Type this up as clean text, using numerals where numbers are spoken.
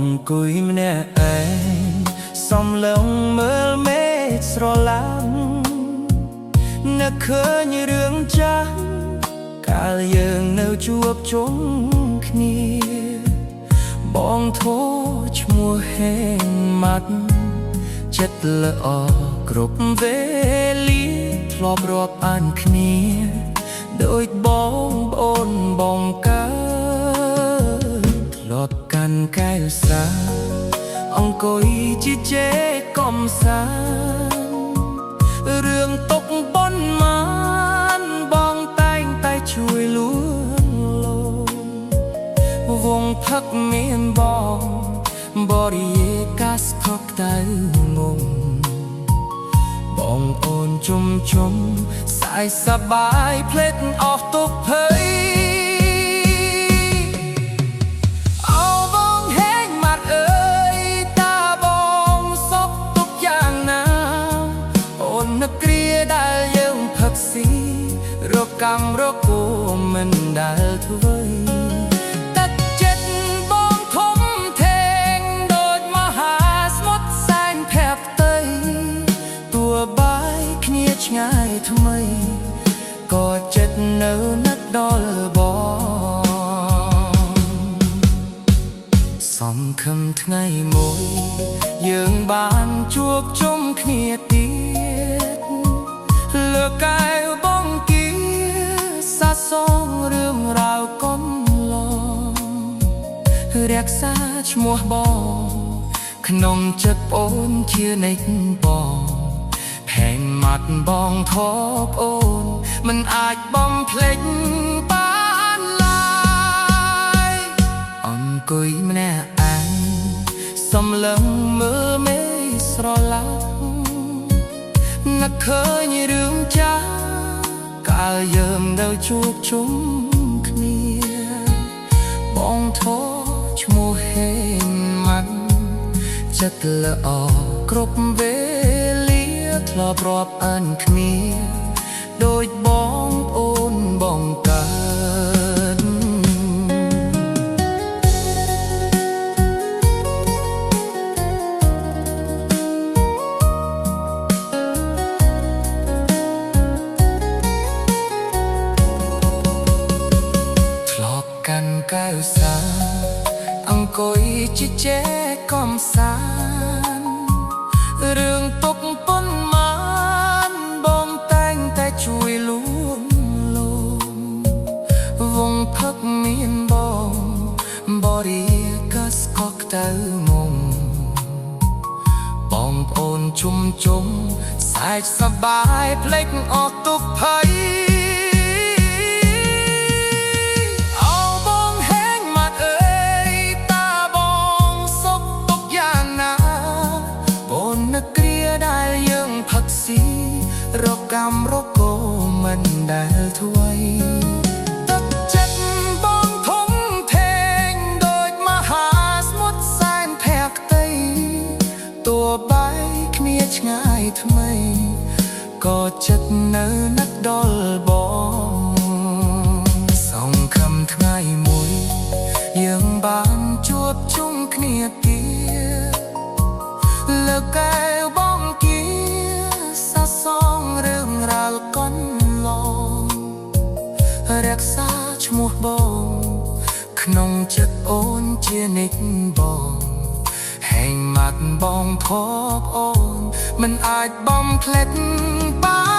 អង្គុយម្នាក់ឯងសំឡេងមើលមេឃស្រឡាំងនឹកឃើញរឿងចាស់កាលយើងនៅជួបជុំគ្នាបងធូរឈ្មោះហេងម៉ាត់ចិត្តល្អគ្រប់វេលាធ្លាប់រាប់អានគ្នាដូចបងប្អូនបងកើតធ្លាប់កាន់កែវសាអង្គុយជាជេកំសារឿងទុកប៉ុន្មានបងតែងតែជួយលួងលោវងផឹកមានបងបរិយាកាសខកតៅងងបងអូនជុំស្អាយសប្បាយភ្លេចអស់ទុក្ខភ័យអូបងហេងម៉ាត់អើយតើបងសុខទុក្ខយ៉ាងណាអូននឹកគ្រាដែលយើងផឹកស៊ីរកកម្មរកគូមិនដែលធ្វើទឹកចិត្តបងធំធេងដូចមហាស្មុទ្រសែនភ័ព្វផ្ទៃតួបាយគ្នាឆ្ងាយថ្មីក៏ចិត្តនៅនឹកដល់បងសង្ឃឹមថ្ងៃមួយយើងបានជួបជុំគ្នាទៀតលើកែវបងគីសាសងរឿងរ៉ាវកុំឡងរក្សាឈ្មោះបងក្នុងចិត្តអូនជានិច្ចបងហេងម៉ាត់បងធប់អូនមិនអាចបំភ្លេចបានឡើយអង្គុយម្នាក់ឯងសំឡឹងមើលមេឃស្រឡាំងនឹកឃើញរឿងចាស់កាលយើងនៅជួបជុំគ្នាបងធរឈ្មោះហេងម៉ាត់ចិត្តល្អគ្រប់វេលាធ្លាប់រាប់អានគ្នាដូចបងប្អូនបងកើតធ្លាប់កាន់កែវសាអង្គុយជាជែកកំសាន្តរឿងទុកប៉ុន្មានបងតែងតែជួយលួងលោមវងផឹកមានបងបរិយាកាសខកតៅងងបងប្អូនជុំសែកសប្បាយភ្លេចអស់ទុក្ខភ័យរកកម្មរកគោមិនដែលធ្វើទឹកចិត្តបងធំធេងដូចមហាស្មុទ្រសែនភ័ក្តីតួបាយគ្នាឆ្ងាយថ្មីក៏ចិត្តនៅនឹកដល់បងសង្ឃឹមថ្ងៃមួយយើងបានជួបជុំគ្នាទៀតលើកែវបងគីសាសងរឿងរ៉ាវកុនឡងរក្សាឈ្មោះបងក្នុងចិត្តអូនជានិច្ចបងហេងម៉ាត់បងធប់អូនមិនអាចបំភ្លេចបាន